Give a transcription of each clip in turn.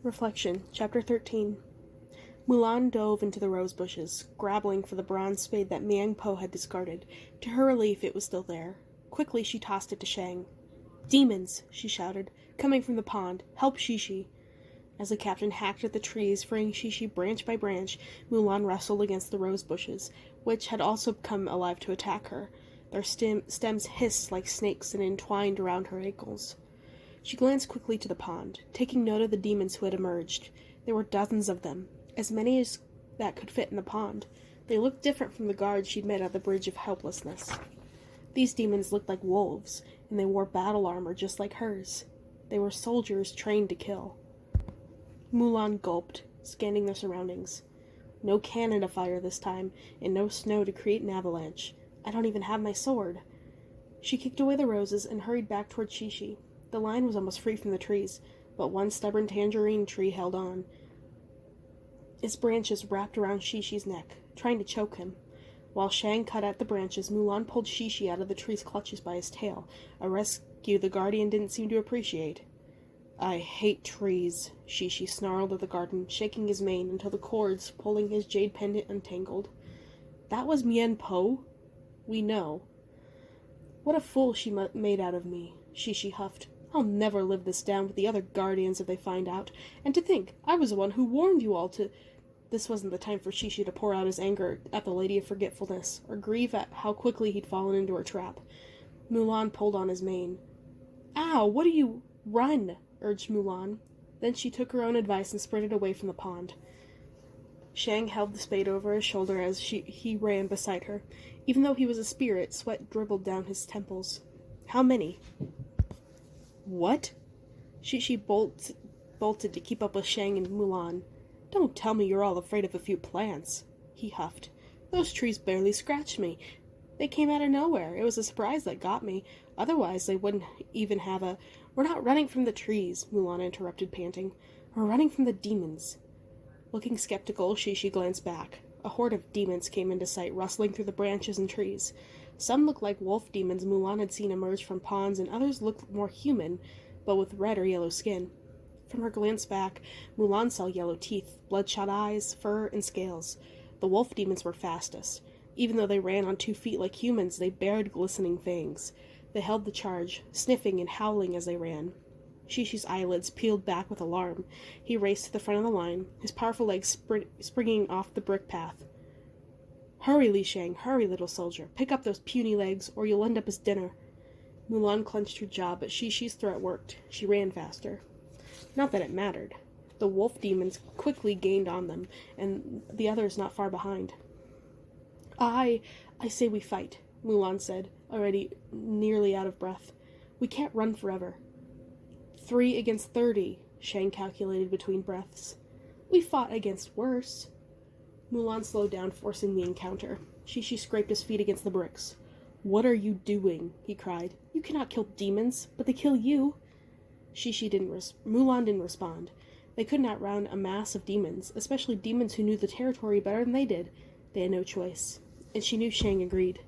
Reflection, Chapter 13. Mulan dove into the rose bushes, grappling for the bronze spade that Miang Po had discarded. To her relief, it was still there. Quickly, she tossed it to Shang. "Demons!" she shouted, coming from the pond. "Help Shishi!" As the captain hacked at the trees, freeing Shishi branch by branch, Mulan wrestled against the rose bushes, which had also come alive to attack her. Their stems hissed like snakes and entwined around her ankles. She glanced quickly to the pond, taking note of the demons who had emerged. There were dozens of them, as many as that could fit in the pond. They looked different from the guards she'd met at the Bridge of Helplessness. These demons looked like wolves, and they wore battle armor just like hers. They were soldiers trained to kill. Mulan gulped, scanning their surroundings. No cannon to fire this time, and no snow to create an avalanche. I don't even have my sword. She kicked away the roses and hurried back toward Shishi. The line was almost free from the trees, but one stubborn tangerine tree held on. Its branches wrapped around Shishi's neck, trying to choke him. While Shang cut at the branches, Mulan pulled Shishi out of the tree's clutches by his tail, a rescue the guardian didn't seem to appreciate. "I hate trees," Shishi snarled at the garden, shaking his mane until the cords pulling his jade pendant untangled. "That was Miang Po? We know." "What a fool she made out of me," Shishi huffed. "I'll never live this down with the other guardians if they find out. And to think, I was the one who warned you all to—" This wasn't the time for Shishi to pour out his anger at the Lady of Forgetfulness, or grieve at how quickly he'd fallen into her trap. Mulan pulled on his mane. "Ow, what are you— Run!" urged Mulan. Then she took her own advice and sprinted away from the pond. Shang held the spade over his shoulder as he ran beside her. Even though he was a spirit, sweat dribbled down his temples. "How many?" "What?" She bolted to keep up with Shang and Mulan. "Don't tell me you're all afraid of a few plants," he huffed. "Those trees barely scratched me. They came out of nowhere. It was a surprise that got me. Otherwise, they wouldn't even have a—" "We're not running from the trees," Mulan interrupted, panting. "We're running from the demons." Looking skeptical, Shishi glanced back. A horde of demons came into sight, rustling through the branches and trees. Some looked like wolf demons Mulan had seen emerge from ponds, and others looked more human, but with red or yellow skin. From her glance back, Mulan saw yellow teeth, bloodshot eyes, fur, and scales. The wolf demons were fastest. Even though they ran on 2 feet like humans, they bared glistening fangs. They held the charge, sniffing and howling as they ran. Shishi's eyelids peeled back with alarm. He raced to the front of the line, his powerful legs springing off the brick path. "Hurry, Li Shang, hurry, little soldier. Pick up those puny legs, or you'll end up as dinner." Mulan clenched her jaw, but Shishi's threat worked. She ran faster. Not that it mattered. The wolf demons quickly gained on them, and the others not far behind. I say we fight," Mulan said, already nearly out of breath. "We can't run forever." 3 against 30, Shang calculated between breaths. "We fought against worse." Mulan slowed down, forcing the encounter. Shishi scraped his feet against the bricks. "What are you doing?" he cried. "You cannot kill demons, but they kill you." Mulan didn't respond. They couldn't outrun a mass of demons, especially demons who knew the territory better than they did. They had no choice, and she knew Shang agreed.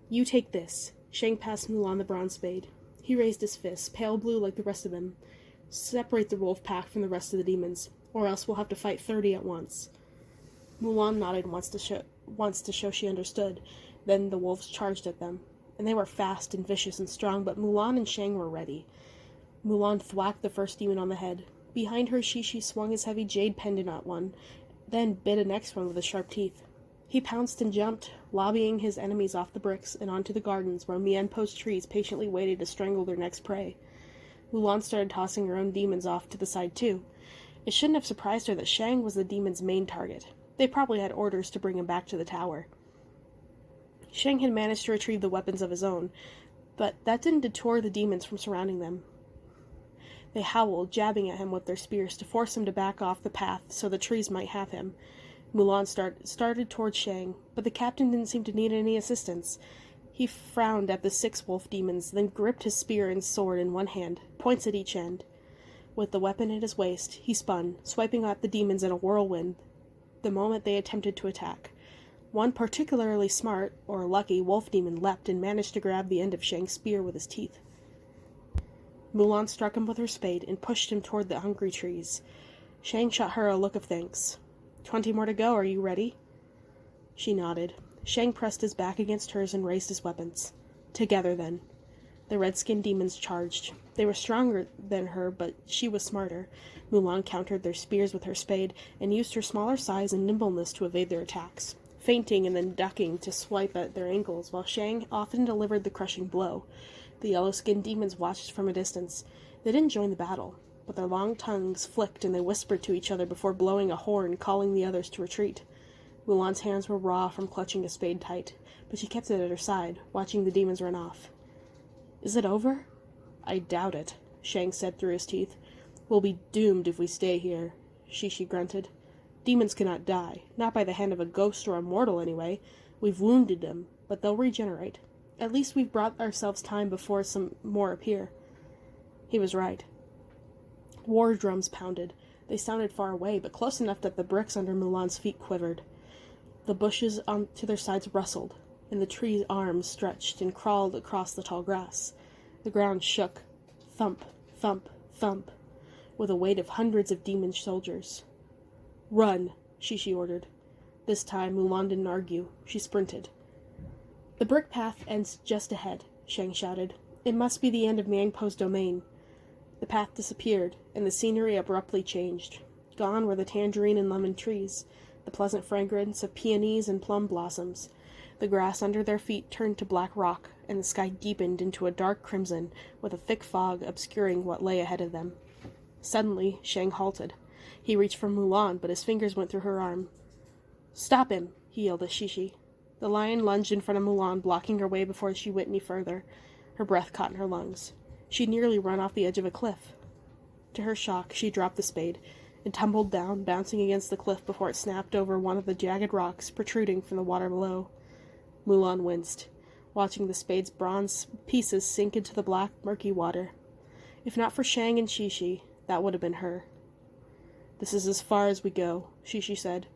"You take this." Shang passed Mulan the bronze spade. He raised his fist, pale blue like the rest of them. "Separate the wolf pack from the rest of the demons, or else we'll have to fight 30 at once." Mulan nodded once to show she understood. Then the wolves charged at them, and they were fast and vicious and strong, but Mulan and Shang were ready. Mulan thwacked the first demon on the head. Behind her, Shishi swung his heavy jade pendant at one, then bit a next one with his sharp teeth. He pounced and jumped, lobbying his enemies off the bricks and onto the gardens where Miang Po's trees patiently waited to strangle their next prey. Mulan started tossing her own demons off to the side too. It shouldn't have surprised her that Shang was the demon's main target. They probably had orders to bring him back to the tower. Shang had managed to retrieve the weapons of his own, but that didn't deter the demons from surrounding them. They howled, jabbing at him with their spears to force him to back off the path so the trees might have him. Mulan started towards Shang, but the captain didn't seem to need any assistance. He frowned at the 6 wolf demons, then gripped his spear and sword in one hand, points at each end. With the weapon at his waist, he spun, swiping at the demons in a whirlwind the moment they attempted to attack. One particularly smart, or lucky, wolf demon leapt and managed to grab the end of Shang's spear with his teeth. Mulan struck him with her spade and pushed him toward the hungry trees. Shang shot her a look of thanks. 20 more to go, are you ready? She nodded. Shang pressed his back against hers and raised his weapons. Together, then. The red-skinned demons charged. They were stronger than her, but she was smarter. Mulan countered their spears with her spade and used her smaller size and nimbleness to evade their attacks, feinting and then ducking to swipe at their ankles, while Shang often delivered the crushing blow. The yellow-skinned demons watched from a distance. They didn't join the battle, but their long tongues flicked and they whispered to each other before blowing a horn, calling the others to retreat. Mulan's hands were raw from clutching a spade tight, but she kept it at her side, watching the demons run off. Is it over? I doubt it, Shang said through his teeth. We'll be doomed if we stay here, Shishi grunted. Demons cannot die, not by the hand of a ghost or a mortal anyway. We've wounded them, but they'll regenerate. At least we've brought ourselves time before some more appear. He was right. War drums pounded. They sounded far away, but close enough that the bricks under Mulan's feet quivered. The bushes on to their sides rustled, and the tree's arms stretched and crawled across the tall grass. The ground shook. Thump, thump, thump, with a weight of hundreds of demon soldiers. Run, Shishi ordered. This time Mulan didn't argue. She sprinted. The brick path ends just ahead, Shang shouted. It must be the end of Miangpo's domain. The path disappeared, and the scenery abruptly changed. Gone were the tangerine and lemon trees, the pleasant fragrance of peonies and plum blossoms. The grass under their feet turned to black rock, and the sky deepened into a dark crimson, with a thick fog obscuring what lay ahead of them. Suddenly, Shang halted. He reached for Mulan, but his fingers went through her arm. Stop him, he yelled at Shishi. The lion lunged in front of Mulan, blocking her way before she went any further. Her breath caught in her lungs. She'd nearly run off the edge of a cliff. To her shock, she dropped the spade and tumbled down, bouncing against the cliff before it snapped over one of the jagged rocks protruding from the water below. Mulan winced, watching the spade's bronze pieces sink into the black, murky water. If not for Shang and Shishi, that would have been her. This is as far as we go, Shishi said.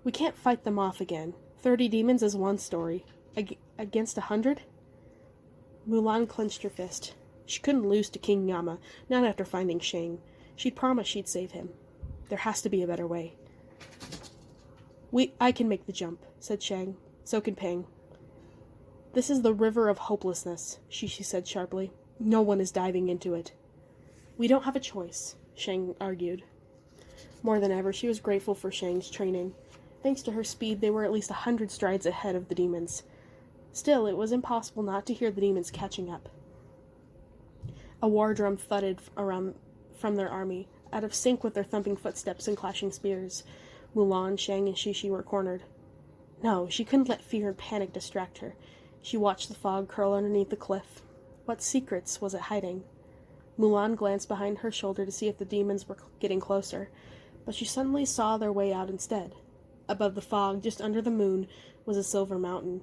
We can't fight them off again. 30 demons is one story. Against 100? Mulan clenched her fist. She couldn't lose to King Yama, not after finding Shang. She'd promised she'd save him. There has to be a better way. I can make the jump, said Shang. So can Pang. This is the river of hopelessness, Shishi said sharply. No one is diving into it. We don't have a choice, Shang argued. More than ever, she was grateful for Shang's training. Thanks to her speed, they were at least 100 strides ahead of the demons. Still, it was impossible not to hear the demons catching up. A war drum thudded around from their army, out of sync with their thumping footsteps and clashing spears. Mulan, Shang, and Shishi were cornered. No, she couldn't let fear and panic distract her. She watched the fog curl underneath the cliff. What secrets was it hiding? Mulan glanced behind her shoulder to see if the demons were getting closer, but she suddenly saw their way out instead. Above the fog, just under the moon, was a silver mountain.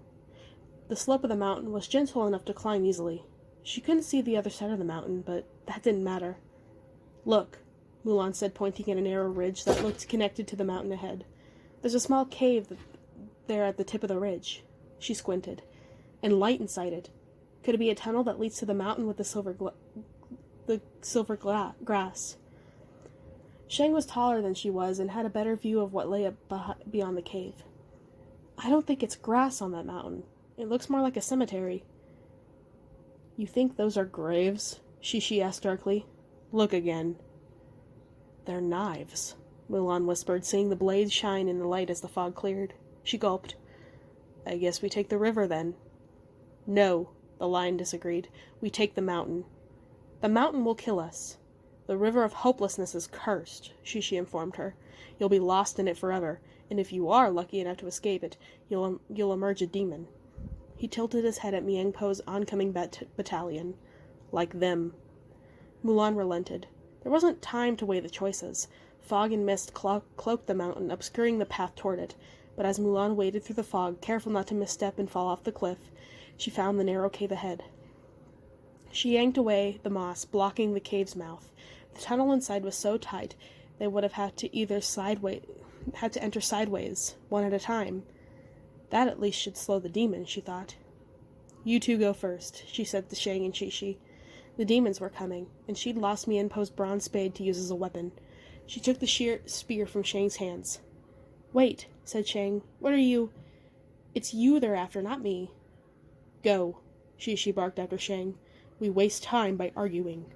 The slope of the mountain was gentle enough to climb easily. She couldn't see the other side of the mountain, but that didn't matter. Look, Mulan said, pointing at a narrow ridge that looked connected to the mountain ahead. There's a small cave there at the tip of the ridge. She squinted. And light inside it. Could it be a tunnel that leads to the mountain with the silver grass? Shang was taller than she was and had a better view of what lay beyond the cave. I don't think it's grass on that mountain. It looks more like a cemetery. You think those are graves? Shishi asked darkly. Look again. They're knives, Mulan whispered, seeing the blades shine in the light as the fog cleared. She gulped. I guess we take the river then. No, the lion disagreed. We take the mountain. The mountain will kill us. The river of hopelessness is cursed, Shishi informed her. You'll be lost in it forever, and if you are lucky enough to escape it, you'll emerge a demon. He tilted his head at Miangpo's oncoming battalion. Like them. Mulan relented. There wasn't time to weigh the choices. Fog and mist cloaked the mountain, obscuring the path toward it, but as Mulan waded through the fog, careful not to misstep and fall off the cliff, she found the narrow cave ahead. She yanked away the moss, blocking the cave's mouth. The tunnel inside was so tight they would have had to enter sideways, one at a time. That at least should slow the demon, she thought. You two go first, she said to Shang and Shishi. The demons were coming, and she'd lost Mianpo's bronze spade to use as a weapon. She took the spear from Shang's hands. "Wait," said Shang. "What are you—" "It's you they're after, not me." "Go," Shishi barked after Shang. "We waste time by arguing."